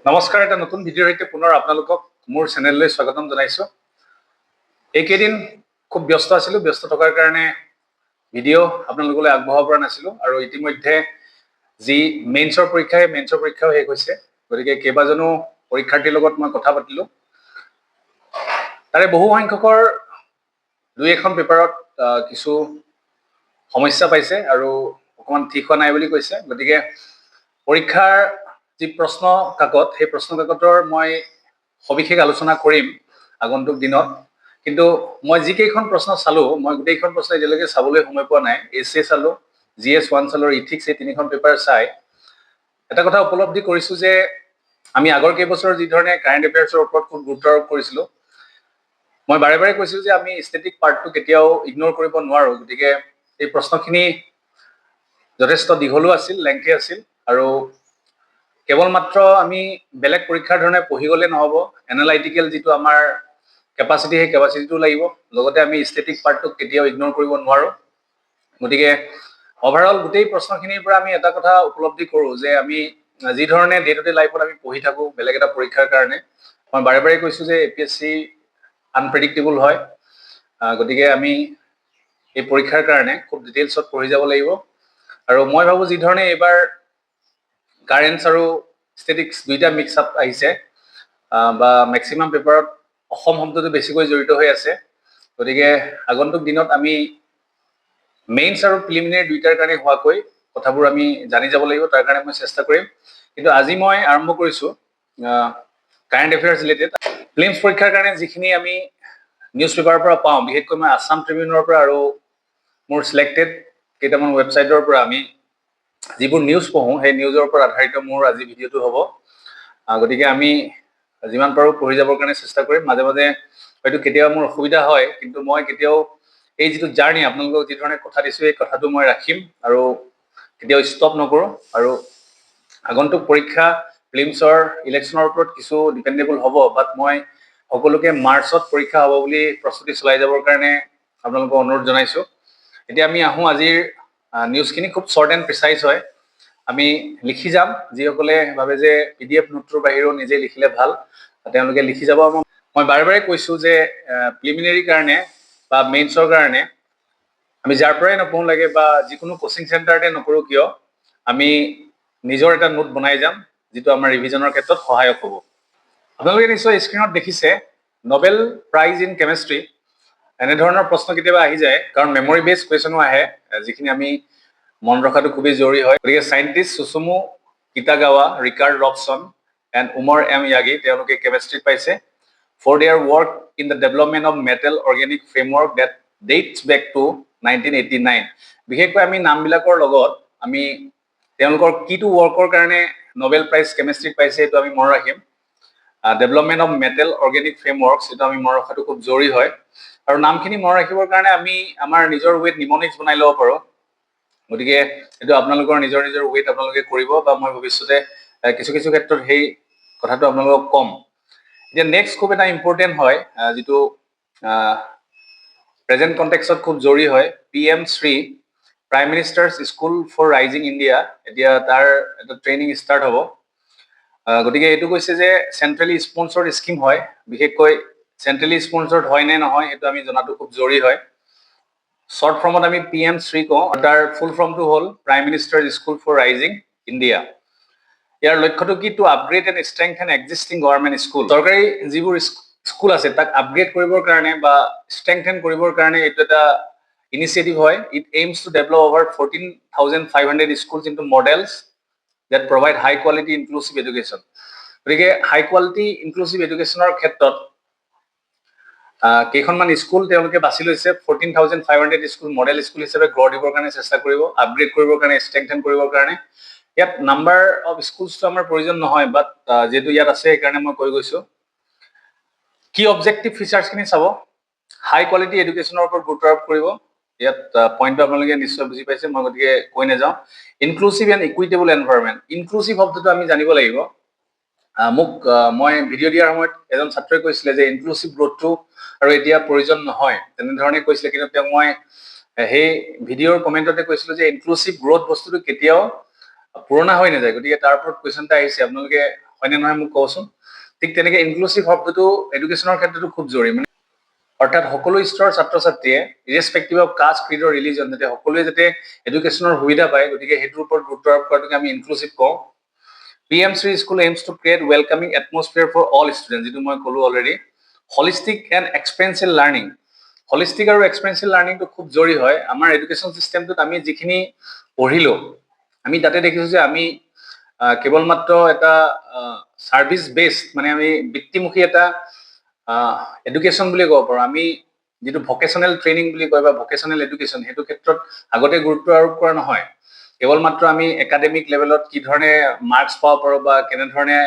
নমস্কাৰ, এটা নতুন ভিডিঅ'ৰ সৈতে পুনৰ আপোনালোকক মোৰ চেনেললৈ স্বাগতম জনাইছো। এইকেইদিন খুব ব্যস্ত আছিলোঁ, ব্যস্ত থকাৰ কাৰণে ভিডিঅ' আপোনালোকলৈ আগবঢ়াব পৰা নাছিলোঁ আৰু ইতিমধ্যে যি মেইনছৰ পৰীক্ষা, সেই মেইনছৰ পৰীক্ষাও শেষ হৈছে। গতিকে কেইবাজনো পৰীক্ষাৰ্থীৰ লগত মই কথা পাতিলোঁ। তাৰে বহু সংখ্যকৰ দুই এখন পেপাৰত কিছু সমস্যা পাইছে আৰু অকণমান ঠিক হোৱা নাই বুলি কৈছে। গতিকে পৰীক্ষাৰ যি প্ৰশ্ন কাকত, সেই প্ৰশ্ন কাকতৰ মই সবিশেষ আলোচনা কৰিম আগন্তুক দিনত। কিন্তু মই যিকেইখন প্ৰশ্ন চালোঁ, মই গোটেইখন প্ৰশ্ন এতিয়ালৈকে চাবলৈ সময় পোৱা নাই। এছ চালোঁ, GS1 চালোঁ, ইথিক্স, এই তিনিখন পেপাৰ চাই এটা কথা উপলব্ধি কৰিছোঁ যে আমি আগৰ কেইবছৰ যি ধৰণে কাৰেণ্ট এফেয়াৰ্ছৰ ওপৰত খুব গুৰুত্ব আৰোপ কৰিছিলোঁ, মই বাৰে বাৰে কৈছিলোঁ যে আমি ষ্টেটিক পাৰ্টটো কেতিয়াও ইগন'ৰ কৰিব নোৱাৰোঁ। গতিকে এই প্ৰশ্নখিনি যথেষ্ট দীঘলো আছিল, লেংথি আছিল আৰু কেৱল মাত্ৰ আমি বেলেগ পৰীক্ষাৰ ধৰণে পঢ়ি গ'লে নহ'ব। এনালাইটিকেল যিটো আমাৰ কেপাচিটি, সেই কেপাচিটিটো লাগিব। লগতে আমি ষ্টেটিক পাৰ্টটোক কেতিয়াও ইগন'ৰ কৰিব নোৱাৰোঁ। গতিকে অভাৰঅল গোটেই প্ৰশ্নখিনিৰ পৰা আমি এটা কথা উপলব্ধি কৰোঁ যে আমি যি ধৰণে ডে টু ডে লাইফত আমি পঢ়ি থাকোঁ বেলেগ এটা পৰীক্ষাৰ কাৰণে, মই বাৰে বাৰে কৈছোঁ যে APSC আনপ্ৰেডিক্টেবল হয়। গতিকে আমি এই পৰীক্ষাৰ কাৰণে খুব ডিটেইলছত পঢ়ি যাব লাগিব। আৰু মই ভাবোঁ যি ধৰণে এইবাৰ কাৰেণ্টছ আৰু ষ্টেটিক্স দুইটা মিক্স আপ আহিছে, বা মেক্সিমাম পেপাৰত অসম শব্দটো বেছিকৈ জড়িত হৈ আছে। গতিকে আগন্তুক দিনত আমি মেইনছ আৰু প্ৰিলিমিনাৰী দুইটাৰ কাৰণে হোৱাকৈ কথাবোৰ আমি জানি যাব লাগিব, তাৰ কাৰণে মই চেষ্টা কৰিম। কিন্তু আজি মই আৰম্ভ কৰিছোঁ কাৰেণ্ট এফেয়াৰ্ছ ৰিলেটেড। প্ৰিলিমছ পৰীক্ষাৰ কাৰণে যিখিনি আমি নিউজ পেপাৰৰ পৰা পাওঁ, বিশেষকৈ মই আছাম ট্ৰিবিউনৰ পৰা আৰু মোৰ চিলেক্টেড কেইটামান ৱেবছাইটৰ পৰা আমি যিবোৰ নিউজ পঢ়োঁ, সেই নিউজৰ ওপৰত আধাৰিত মোৰ আজি ভিডিঅ'টো হ'ব। গতিকে আমি যিমান পাৰোঁ পঢ়ি যাবৰ কাৰণে চেষ্টা কৰিম। মাজে মাজে হয়তো কেতিয়াবা মোৰ অসুবিধা হয়, কিন্তু মই কেতিয়াও এই যিটো জাৰ্ণি আপোনালোকক যি ধৰণে কথা দিছোঁ, এই কথাটো মই ৰাখিম আৰু কেতিয়াও ষ্টপ নকৰোঁ। আৰু আগন্তুক পৰীক্ষা প্ৰিলিমছৰ ইলেকশ্যনৰ ওপৰত কিছু ডিপেণ্ডেবল হ'ব, বাট মই সকলোকে মাৰ্চত পৰীক্ষা হ'ব বুলি প্ৰস্তুতি চলাই যাবৰ কাৰণে আপোনালোকক অনুৰোধ জনাইছোঁ। এতিয়া আমি আহোঁ আজিৰ নিউজখিনি। খুব শ্বৰ্ট এণ্ড প্ৰিচাইজ হয়। আমি লিখি যাম। যিসকলে ভাবে যে PDF নোটটোৰ বাহিৰেও নিজে লিখিলে ভাল, তেওঁলোকে লিখি যাব। মই বাৰে বাৰে কৈছোঁ যে প্ৰিলিমিনাৰীৰ কাৰণে বা মেইনছৰ কাৰণে আমি যাৰ পৰাই নপঢ়ো লাগে বা যিকোনো কোচিং চেণ্টাৰতে নকৰোঁ কিয়, আমি নিজৰ এটা নোট বনাই যাম, যিটো আমাৰ ৰিভিজনৰ ক্ষেত্ৰত সহায়ক হ'ব। আপোনালোকে নিশ্চয় স্ক্ৰীণত দেখিছে নবেল প্ৰাইজ ইন কেমেষ্ট্ৰি। এনেধৰণৰ প্ৰশ্ন কেতিয়াবা আহি যায়, কাৰণ মেমৰি বেছড কুৱেশ্যনো আহে, যিখিনি আমি মন ৰখাটো খুবেই জৰুৰী হয়। গতিকে scientist Susumu Kitagawa, Richard Robson and Omar M. Yaghi, তেওঁলোকে কেমেষ্ট্ৰিত পাইছে for their work in the development of metal organic framework that dates back to 1989. বিশেষকৈ আমি নামবিলাকৰ লগত আমি তেওঁলোকৰ কিটো ৱৰ্কৰ কাৰণে নবেল প্ৰাইজ কেমেষ্ট্ৰিত পাইছে এইটো আমি মনত ৰাখিম। ডেভেলপমেণ্ট অফ মেটেল অৰ্গেনিক ফ্ৰেমৱৰ্কছ, এইটো আমি মনত ৰখাটো খুব জৰুৰী হয়। আৰু নামখিনি মনত ৰাখিবৰ কাৰণে আমি আমাৰ নিজৰ ৱেত নিমনিক্স বনাই ল'ব পাৰোঁ। গতিকে এইটো আপোনালোকৰ নিজৰ নিজৰ ৱেত আপোনালোকে কৰিব, বা মই ভৱিষ্যতে কিছু কিছু ক্ষেত্ৰত সেই কথাটো আপোনালোকক ক'ম। এতিয়া নেক্সট খুব এটা ইম্পৰ্টেণ্ট হয়, যিটো প্ৰেজেণ্ট কণ্টেক্সত খুব জৰুৰী হয়। PM3 prime ministers school for rising India, এতিয়া তাৰ এটা ট্ৰেইনিং ষ্টাৰ্ট হ'ব। গতিকে এইটো কৈছে যে চেণ্ট্ৰেলি স্পন্সৰ্ড স্কিম হয়। বিশেষকৈ চেণ্ট্ৰেলি স্পন্সৰ্ড হয় নে নহয় সেইটো আমি জনাটো খুব জৰুৰী হয়। শ্বৰ্ট ফৰ্মত আমি PM3 কওঁ, তাৰ ফুল ফৰ্মটো হ'ল prime minister school for rising India. ইয়াৰ লক্ষ্যটো কি? To upgrade and strengthen existing government school. চৰকাৰী যিবোৰ স্কুল আছে তাক আপগ্ৰেড কৰিবৰ কাৰণে বা ষ্ট্ৰেংথেন কৰিবৰ কাৰণে এইটো এটা ইনিচিয়েটিভ হয়। It aims to develop over 14,500 schools into medals that provide high quality inclusive education. গতিকে হাই কোৱালিটি ইনক্লুচিভ এডুকেশ্যনৰ ক্ষেত্ৰত কেইখনমান স্কুল তেওঁলোকে বাছি লৈছে। 14,500 স্কুল মডেল স্কুল হিচাপে গঢ় দিবৰ কাৰণে চেষ্টা কৰিব, আপগ্ৰেড কৰিবৰ কাৰণে, ষ্ট্ৰেংথেন কৰিবৰ কাৰণে। ইয়াত নাম্বাৰ অফ স্কুলছটো আমাৰ প্ৰয়োজন নহয়, বাট যিহেতু ইয়াত আছে সেইকাৰণে মই কৈ গৈছোঁ। কি অবজেক্টিভ ফিচাৰ্ছখিনি চাব। হাই কোৱালিটি এডুকেশ্যনৰ ওপৰত গুৰুত্ব আৰোপ কৰিব। ইয়াত পইণ্টটো আপোনালোকে নিশ্চয় বুজি পাইছে, মই গতিকে কৈ নাযাওঁ। Inclusive and equitable environment, inclusive শব্দটো আমি জানিব লাগিব। মোক মই ভিডিঅ' দিয়াৰ সময়ত এজন ছাত্ৰই কৈছিলে যে ইনক্লুচিভ গ্ৰথটো আৰু এতিয়া প্ৰয়োজন নহয়, তেনেধৰণে কৈছিলে। কিন্তু তেওঁক মই সেই ভিডিঅ'ৰ কমেণ্টতে কৈছিলোঁ যে ইনক্লুচিভ গ্ৰথ বস্তুটো কেতিয়াও পুৰণা হৈ নাযায়। গতিকে তাৰ ওপৰত কুৱেশ্যন এটা আহিছে, আপোনালোকে হয়নে নহয় মোক কওকচোন ঠিক তেনেকে ইনক্লুসিভ শব্দটো এডুকেশনৰ ক্ষেত্ৰতো খুব জৰুৰী মানে অৰ্থাৎ সকলো স্তৰৰ ছাত্ৰ ছাত্ৰীয়ে ইৰেসপেক্টিভ of caste creed or religion যাতে সকলোৱে যাতে এডুকেশনৰ সুবিধা পায় গতিকে হেতুৰ ওপৰত গুৰুত্ব আৰোপ কৰাটোকে আমি ইনক্লুসিভ কওঁ PM Sri School aims to create welcoming atmosphere for all students যেটো মই কলো already holistic and experiential learning holistic আৰু experiential learning to খুব জৰুৰী হয় আমাৰ এডুকেশন সিস্টেমটোত আমি যিখিনি পঢ়িলো আমি তাতে দেখিছো যে আমি কেৱল মাত্ৰ এটা সাৰ্ভিস বেসড মানে আমি বৃত্তিমুখী এটা এডুকেশন বুলি ক'ব পাৰো আমি যেটো ভোকেশনাল ট্ৰেইনিং বুলি কয় বা ভোকেশনাল এডুকেশন হেতু ক্ষেত্ৰত আগতে গুৰুত্ব আৰোপ কৰা নহয় কেৱল মাত্ৰ আমি একাডেমিক লেভেলত কি ধৰণে মাৰ্কস পাব পাৰো বা কেনে ধৰণে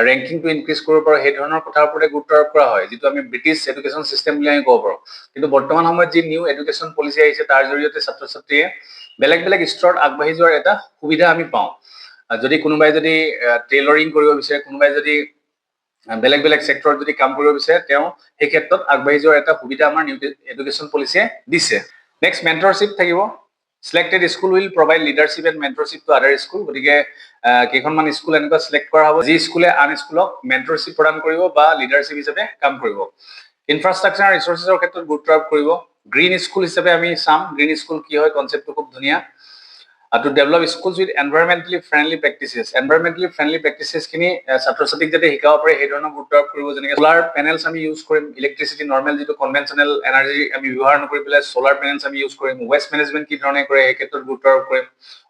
ৰেংকিং টু ইনক্ৰিজ কৰিব পাৰো সেই ধৰণৰ কথাৰ ওপৰত গুৰুত্ব আৰোপ কৰা হয় যেটো আমি ব্ৰিটিছ এডুকেশন সিস্টেম বুলি আমি ক'ব পাৰো কিন্তু বৰ্তমান সময়ত যি নিউ এডুকেশন পলিচি আহিছে তাৰ জৰিয়তে ছাত্ৰ ছাত্ৰীয়ে বেলেগ বেলেগ স্তৰত আগবাঢ়ি যোৱাৰ এটা সুবিধা আমি পাওঁ যদি কোনোবাই যদি টেইলৰিং কৰিব বিচাৰে কোনোবাই যদি বেলেগ বেলেগ সেক্টৰত যদি কাম কৰিব বিচাৰে তেওঁ এই ক্ষেত্ৰত আগবাঢ়ি যোৱাৰ এটা সুবিধা আমাৰ নিউ এডুকেশন পলিচিয়ে দিছে নেক্সট মেন্টৰশিপ থাকিব selected school will provide leadership and mentorship to other school গতিকে কেইখনমান স্কুল এনেকুৱা সিলেক্ট কৰা হ'ব যি স্কুলে আন স্কুলক মেন্টৰশিপ প্ৰদান কৰিব বা লিডাৰশিপ হিচাপে কাম কৰিব ইনফ্ৰাষ্ট্ৰাকচাৰ আৰু ৰিসোৰ্সেছৰ ক্ষেত্ৰত গুৰুত্ব আৰোপ কৰিব গ্ৰীণ স্কুল হিচাপে আমি চাম গ্ৰীণ স্কুল কি হয় কনসেপ্টটো খুব ধুনীয়া to develop schools with environmentally friendly practices খিনি ছাত্ৰ ছাত্ৰীক যাতে শিকাব পাৰে সেই ধৰণৰ গুৰুত্ব আৰোপ কৰিব যেনে সোলাৰ পেনেলছ আমি ইউজ কৰিম ইলেক্ট্ৰিচিটি নৰ্মেল যেটো কনভেনশনাল এনাৰ্জি আমি ব্যৱহাৰ নকৰি পেলাই সোলাৰ পেনেলছ আমি ইউজ কৰিম ওয়েষ্ট ম্যানেজমেন্ট কি ধৰণে কৰে এই ক্ষেত্ৰত গুৰুত্ব আৰোপ কৰিম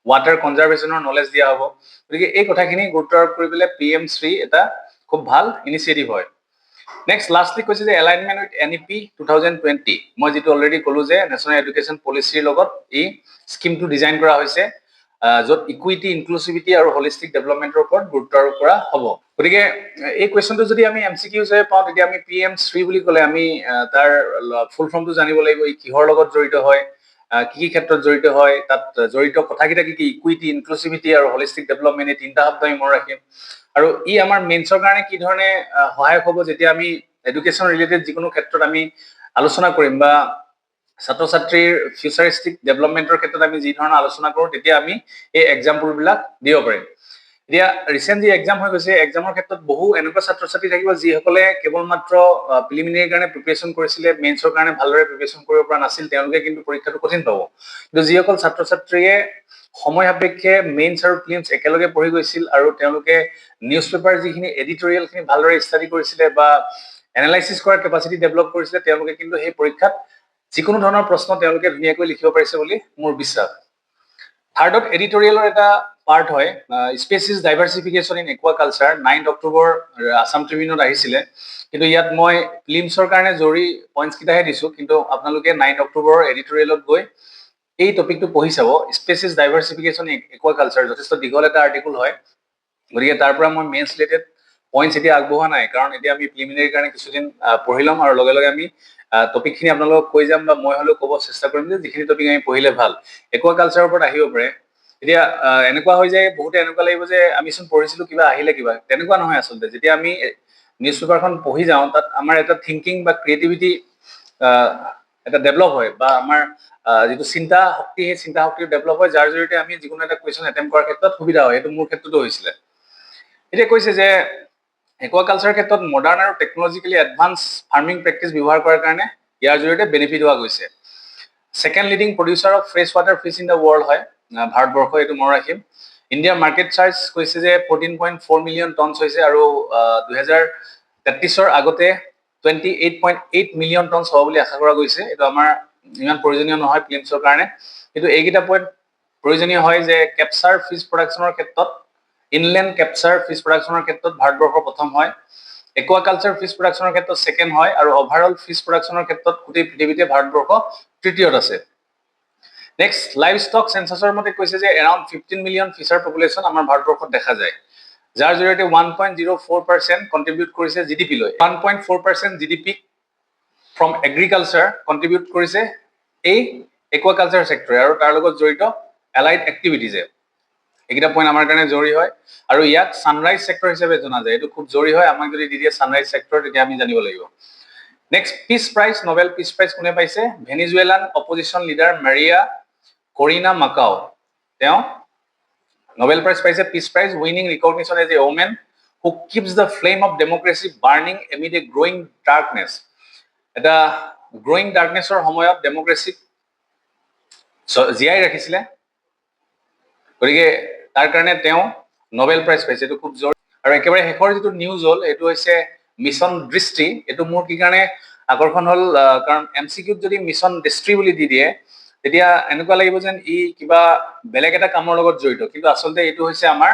ওয়াটাৰ কনজাৰভেশনৰ নলেজ দিয়া হ'ব গতিকে এই কথাখিনি গুৰুত্ব আৰোপ কৰি পেলাই PM Sri এটা খুব ভাল ইনিচিয়েটিভ হয় নেক্সট লাষ্টলি কৈছে যে এলাইনমেন্ট উইথ NEP 2020 মই যেটো অলৰেডি কলো যে নেশনাল এডুকেশন পলিচিৰ লগত এই স্কিমটো ডিজাইন কৰা হৈছে যত ইকুইটি ইনক্লুসিভিটি আৰু হোলিস্টিক ডেভেলপমেন্টৰ ওপৰত গুৰুত্ব আৰোপ কৰা হ'ব গতিকে এই কোৱেশ্চনটো যদি আমি MCQ হিচাপে পাওঁ তেতিয়া আমি PM Sri বুলি ক'লে আমি তাৰ ফুল ফৰ্মটো জানিব লাগিব ই কিহৰ লগত জড়িত হয় কি ক্ষেত্ৰত জড়িত হয় তাত জড়িত কথাকিটা কি ইকুইটি ইনক্লুসিভিটি আৰু হোলিস্টিক ডেভেলপমেন্ট এই তিনটা শব্দ আমি মনত ৰাখিম আৰু ই আমাৰ মেইনছৰ কাৰণে কি ধৰণে সহায়ক হ'ব যেতিয়া আমি এডুকেশন ৰিলেটেড যিকোনো ক্ষেত্ৰত আমি আলোচনা কৰিম বা ছাত্ৰ ছাত্ৰীৰ ফিউচাৰিস্টিক ডেভেলপমেন্টৰ ক্ষেত্ৰত আমি যি ধৰণৰ আলোচনা কৰো তেতিয়া আমি এই এক্সাম্পল বিলাক দিব পাৰিম এতিয়া ৰিসেন্টলি এক্সাম হৈ গৈছে এক্সামৰ ক্ষেত্ৰত বহু এনেকুৱা ছাত্ৰ ছাত্ৰী থাকিব যিসকলে কেৱল মাত্ৰ প্ৰিলিমিনাৰী কাৰণে প্ৰিপাৰেচন কৰিছিলে মেইনছৰ কাৰণে ভালদৰে প্ৰিপাৰেচন কৰিব পৰা নাছিল তেওঁলোকে কিন্তু পৰীক্ষাটো কঠিন পাব কিন্তু যিসকল ছাত্ৰ ছাত্ৰীয়ে সময় সাপেক্ষে মেইনছ আৰু প্ৰিলিমছ একেলগে পঢ়ি গৈছিল আৰু তেওঁলোকে নিউজ পেপাৰ যিখিনি এডিটৰিয়েল খিনি ভালদৰে ষ্টাডি কৰিছিলে বা এনালাইসিস কৰাৰ কেপাসিটি ডেভেলপ কৰিছিলে তেওঁলোকে কিন্তু এই পৰীক্ষাত যিকোনো ধৰণৰ প্ৰশ্ন তেওঁলোকে ধুনীয়াকৈ লিখিব পাৰিছে বুলি মোৰ বিশ্বাস থাৰ্ডত এডিটৰিয়েলৰ এটা পাৰ্ট হয় species diversification in aquaculture 9 October Assam ট্ৰিবিউনত আহিছিলে কিন্তু ইয়াত মই প্ৰিলিমছৰ কাৰণে জৰুৰী পইণ্টছ কিটাহে দিছো কিন্তু আপোনালোকে 9 অক্টোবৰ এডিটৰিয়েলত গৈ এই টপিকটো পঢ়ি চাব স্পেচিছ ডাইভাৰ্সিফিকেশন ইন একুৱাকালচাৰ যথেষ্ট দীঘল এটা আৰ্টিকল হয় গতিকে তাৰ পৰা মই মেইনছ ৰিলেটেড পইণ্টছ এতিয়া আগবঢ়া নাই কাৰণ এতিয়া আমি প্ৰিলিমিনাৰীৰ কাৰণে কিছুদিন পঢ়ি ল'ম আৰু লগে লগে আমি টপিক খিনি আপোনালোকক কৈ যাম বা মই হলেও ক'ব চেষ্টা কৰিম যে যিখিনি টপিক আমি পঢ়িলে ভাল একুৱাকালচাৰৰ ওপৰত আহিব পাৰে এতিয়া এনেকুৱা হৈ যায় বহুতে এনেকুৱা লাগিব যে আমি চোন পঢ়িছিলো কিবা আহিলে কিবা তেনেকুৱা নহয় আচলতে যেতিয়া আমি নিউজ পেপাৰখন পঢ়ি যাওঁ তাত আমাৰ এটা থিংকিং বা ক্ৰিয়েটিভিটি এটা ডেভেলপ হয় বা আমাৰ যেটো চিন্তা শক্তি সেই চিন্তা শক্তি ডেভেলপ হয় যাৰ জৰিয়তে আমি যিকোনো এটা কোৱেশ্চন এটেম্প কৰাৰ ক্ষেত্ৰত সুবিধা হয় এটো মোৰ ক্ষেত্ৰতো হৈছিলে এতিয়া কৈছে যে একুৱাকালচাৰ ক্ষেত্ৰত মডাৰ্ণ আৰু টেকনলজিক্যালি এডভান্স ফাৰ্মিং প্ৰেক্টিছ ব্যৱহাৰ কৰাৰ কাৰণে ইয়াৰ জৰিয়তে বেনিফিট হোৱা গৈছে second leading producer of fresh water fish in the world হয় ভাৰতবৰ্ষ এটো মনত ৰাখিম ইণ্ডিয়াৰ মাৰ্কেট চাইজ কৈছে যে 14.4 মিলিয়ন টনছ হৈছে আৰু 2033 ৰ আগতে 28.8 মিলিয়ন টনছ হ'ব বুলি আশা কৰা গৈছে এটো আমাৰ ইমান প্ৰয়োজনীয় নহয় প্ৰিলিমছৰ কাৰণে কিন্তু এইকিটা পইণ্ট প্ৰয়োজনীয় হয় যে কেপচাৰ ফিছ প্ৰডাকচনৰ ক্ষেত্ৰত ইনল্যান্ড কেপচাৰ ফিছ প্ৰডাকচনৰ ক্ষেত্ৰত ভাৰতবৰ্ষ প্ৰথম হয় একুৱাকালচাৰ ফিছ প্ৰডাকচনৰ ক্ষেত্ৰত সেকেন্ড হয় আৰু ওভাৰঅল ফিছ প্ৰডাকচনৰ ক্ষেত্ৰত গোটেই পৃথিৱীতে ভাৰতবৰ্ষ তৃতীয়ত আছে নেক্সট লাইভ ষ্টক সেন্সাছৰ মতে কৈছে যে এৰাউণ্ড 15 মিলিয়ন ফিছাৰ পপুলেশ্যন আমাৰ ভাৰতবৰ্ষত দেখা যায় যাৰ জৰিয়তে 1.04% কন্ট্ৰিবিউট কৰিছে জিডিপি লৈ 1.4% জিডিপি ফ্ৰম এগ্ৰিকালচাৰ কন্ট্ৰিবিউট কৰিছে এই একুৱাকালচাৰ সেক্টৰে আৰু তাৰ লগত জড়িত এলাইড এক্টিভিটিজে এইকিটা পইণ্ট আমাৰ কাৰণে জৰুৰী হয় আৰু ইয়াক সানৰাইজ সেক্টৰ হিচাপে জনা যায় এটো খুব জৰুৰী হয় আমাক যদি দিয়ে সানৰাইজ সেক্টৰ তেতিয়া আমি জানিব লাগিব next peace prize Nobel peace prize কোনে পাইছে Venezuelan opposition leader Maria Corina মাকাও তেওঁ নোবেল প্ৰাইজ পাইছে peace prize winning recognition as a women who keeps the flame of democracy burning amid a growing darkness. এটা growing ডাৰ্কনেছৰ সময়ত democratic জীয়াই ৰাখিছিলে, গতিকে তাৰ কাৰণে তেওঁ নোবেল প্ৰাইজ পাইছে। এইটো খুব জৰুৰী। আৰু একেবাৰে শেষৰ যিটো নিউজ হ'ল এইটো হৈছে মিছন দৃষ্টি। এইটো মোৰ কি কাৰণে আকৰ্ষণ হ'ল, কাৰণ MCQত যদি মিছন দৃষ্টি বুলি দি দিয়ে তেতিয়া এনেকুৱা লাগিব যেন ই কিবা বেলেগ এটা কামৰ লগত জড়িত, কিন্তু আচলতে এইটো হৈছে আমাৰ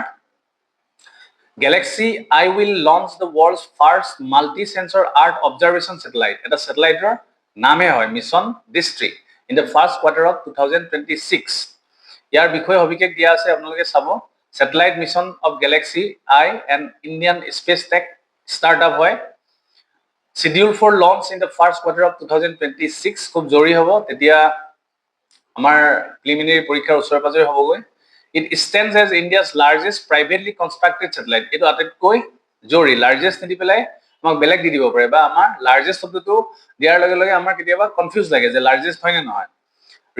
Galaxy I will launch the world's first multi-sensor Earth observation satellite. এটা স্যাটেলাইটৰ নামে হয় মিছন দৃষ্টি in the first quarter of 2026. ইয়াৰ বিষয়ে অভিষেক দিয়া আছে, আপোনালোকে চাব। Satellite mission of Galaxy I and Indian space tech startup হয়। Scheduled for launch in the first quarter of 2026. খুব জৰুৰী হ'ব, তেতিয়া আমাৰ প্ৰিলিমিনাৰী পৰীক্ষাৰ ওচৰে পাজৰে হ'বগৈ। It stands as India's largest privately constructed satellite. এইটো আটাইতকৈ জৰুৰী। লাৰ্জেষ্ট নিদি পেলাই আমাক বেলেগ দি দিব পাৰে, বা আমাৰ লাৰ্জেষ্ট শব্দটো দিয়াৰ লগে লগে আমাৰ কেতিয়াবা কনফিউজ লাগে যে লাৰ্জেষ্ট হয় নে নহয়।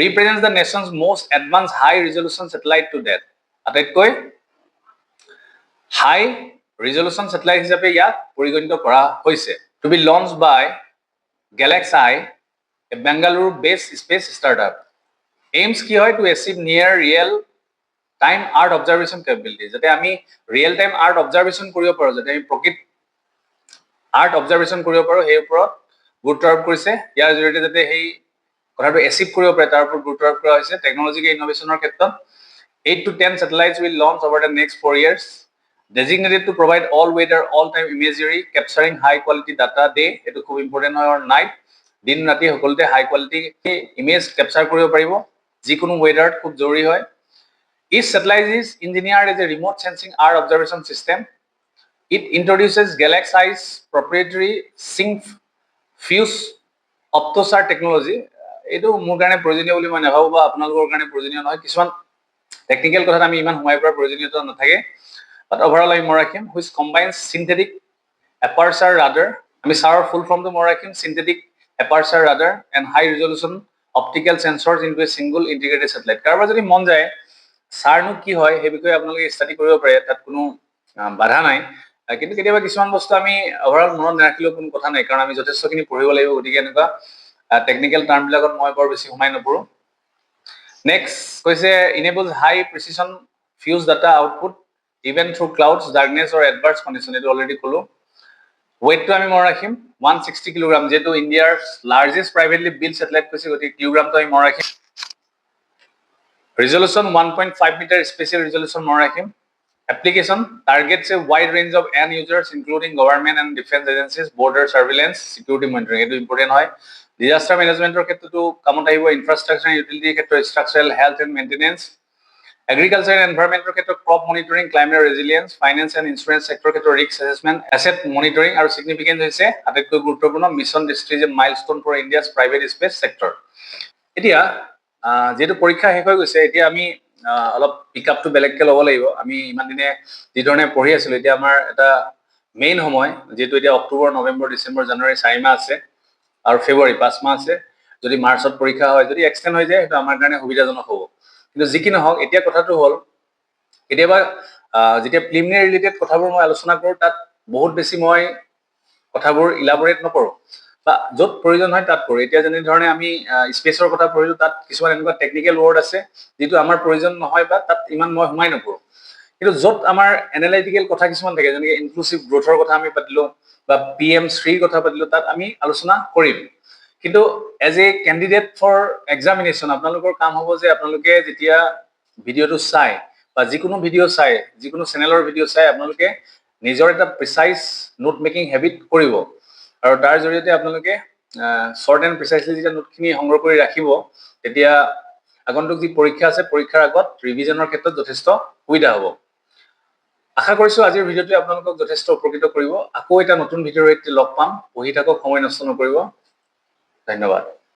Represents the nation's most advanced high resolution satellite to date. আটাইতকৈ হাই ৰিজলিউশ্যন চেটেলাইট হিচাপে ইয়াক পৰিগণিত কৰা হৈছে। To be launched by Galaxy, a Bengaluru-based space startup. Aims কি হয়? To achieve near real time Earth observation capability. যাতে আমি ৰিয়েল টাইম আৰ্ট অবজাৰভেশ্যন কৰিব পাৰোঁ, যাতে আমি প্ৰকৃত আৰ্ট অবজাৰভেশ্যন কৰিব পাৰোঁ, সেই ওপৰত গুৰুত্ব আৰোপ কৰিছে। ইয়াৰ জৰিয়তে যাতে সেই কথাটো এচিভ কৰিব পাৰে তাৰ ওপৰত গুৰুত্ব আৰোপ কৰা হৈছে। টেকনলজিকেল ইনোভেশ্যনৰ ক্ষেত্ৰত 8 to 10 satellites will launch over the next 4 years. Designated to provide all weather, all time imagery, capturing high quality data day. এইটো খুব ইম্পৰ্টেণ্ট হয়। আৰু নাইট, দিন ৰাতি সকলোতে হাই কোৱালিটি ইমেজ কেপচাৰ কৰিব পাৰিব, যিকোনো ৱেডাৰত খুব জৰুৰী হয়। Each satellite is engineered as a remote sensing Earth observation system. It introduces Galaxy's proprietary Sync Fuse Optosar technology. এইটো মোৰ কাৰণে প্ৰয়োজনীয় বুলি মই নাভাবোঁ, বা আপোনালোকৰ কাৰণে প্ৰয়োজনীয় নহয়। কিছুমান টেকনিকেল কথাত আমি ইমান সোমাই পৰাৰ প্ৰয়োজনীয়তা নাথাকে, বাট অভাৰঅল আমি মই ৰাখিম which combines synthetic aperture radar. আমি চাৰৰ ফুল ফৰ্মটো মই ৰাখিম synthetic aperture radar and high resolution optical sensors into a single integrated satellite. কাৰোবাৰ যদি মন যায় চাৰনো কি হয় সেই বিষয়ে আপোনালোকে ষ্টাডি কৰিব পাৰে, তাত কোনো বাধা নাই। কিন্তু কেতিয়াবা কিছুমান বস্তু আমি অভাৰঅল মনত নাৰাখিলেও কোনো কথা নাই, কাৰণ আমি যথেষ্টখিনি পঢ়িব লাগিব। গতিকে এনেকুৱা টেকনিকেল টাৰ্মবিলাকত মই বৰ বেছি সোমাই নপৰোঁ। নেক্সট কৈছে enables high precision fuse data output even through clouds, darkness or adverse condition. এইটো অলৰেডি ক'লো। ৱেইটটো আমি মই ৰাখিম 160 কিলোগ্ৰাম, যেহেতু ইণ্ডিয়াৰ লাৰ্জেষ্ট প্ৰাইভেটলি বিল্ড ছেটেলাইট কৈছে, গতিকে কিলোগ্ৰামটো আমি মই ৰাখিম। ৰিজলিউশ্যন 1.5 মিটাৰ স্পেচিয়েল ৰিজলিউশ্যন মই ৰাখিম। Application targets a wide range of end users including government and defense agencies, border surveillance, security monitoring. এইটো ইম্পৰ্টেণ্ট হয়। ডিজাষ্টাৰ মেনেজমেণ্টৰ ক্ষেত্ৰতো কামত আহিব, ইনফ্ৰাষ্ট্ৰাকচাৰ ইউটিলিটিৰ ক্ষেত্ৰত structural health and maintenance, agriculture and এনভাইৰনমেণ্টৰ ক্ষেত্ৰত crop monitoring, climate resilience, finance and insurance ছেক্টৰৰ ক্ষেত্ৰত ৰিস্ক এছেছমেণ্ট, এছেট মনিটৰিং, আৰু ছিগনিফিকেন্ট হৈছে আটাইতকৈ গুৰুত্বপূৰ্ণ মিছন দৃষ্টি যে milestone for India's private space sector. এতিয়া যেহেতু পৰীক্ষা শেষ হৈ গৈছে, এতিয়া আমি অলপ পিকআপটো বেলেগকৈ ল'ব লাগিব। আমি ইমান দিনে যি ধৰণে পঢ়ি আছিলোঁ, এতিয়া আমাৰ এটা মেইন সময়, যিহেতু এতিয়া অক্টোবৰ, নৱেম্বৰ, ডিচেম্বৰ, জানুৱাৰী 4 মাহ আছে, আৰু ফেব্ৰুৱাৰী 5 মাহ আছে। যদি মাৰ্চত পৰীক্ষা হয়, যদি এক্সটেণ্ড হৈ যায়, সেইটো আমাৰ কাৰণে সুবিধাজনক হ'ব। কিন্তু যি কি নহওক, এতিয়া কথাটো হ'ল কেতিয়াবা যেতিয়া প্ৰিলিমিনাৰী ৰিলেটেড কথাবোৰ মই আলোচনা কৰোঁ, তাত বহুত বেছি মই কথাবোৰ ইলাবৰেট নকৰোঁ, বা য'ত প্ৰয়োজন হয় তাত কৰোঁ। এতিয়া যেনেধৰণে আমি স্পেচৰ কথা পঢ়িলোঁ, তাত কিছুমান এনেকুৱা টেকনিকেল ৱৰ্ড আছে যিটো আমাৰ প্ৰয়োজন নহয়, বা তাত ইমান মই সোমাই নপৰোঁ। কিন্তু য'ত আমাৰ এনালাইটিকেল কথা কিছুমান থাকে, যেনেকৈ ইনক্লুচিভ গ্ৰোথৰ কথা আমি পাতিলোঁ, বা PM3ৰ কথা পাতিলোঁ, তাত আমি আলোচনা কৰিম। কিন্তু as a candidate for examination আপোনালোকৰ কাম হ'ব যে আপোনালোকে যেতিয়া ভিডিঅ'টো চাই, বা যিকোনো ভিডিঅ' চাই, যিকোনো চেনেলৰ ভিডিঅ' চাই, আপোনালোকে নিজৰ এটা প্ৰিচাইজ নোট মেকিং হেবিট কৰিব, আৰু তাৰ জৰিয়তে আপোনালোকে শ্বৰ্ট এণ্ড প্ৰিচাইজলি যেতিয়া নোটখিনি সংগ্ৰহ কৰি ৰাখিব, তেতিয়া আগন্তুক যি পৰীক্ষা আছে, পৰীক্ষাৰ আগত ৰিভিজনৰ ক্ষেত্ৰত যথেষ্ট সুবিধা হ'ব। আশা কৰিছোঁ আজিৰ ভিডিঅ'টোৱে আপোনালোকক যথেষ্ট উপকৃত কৰিব। আকৌ এটা নতুন ভিডিঅ'ৰ সৈতে লগ পাম। পঢ়ি থাকক, সময় নষ্ট নকৰিব। ধন্যবাদ।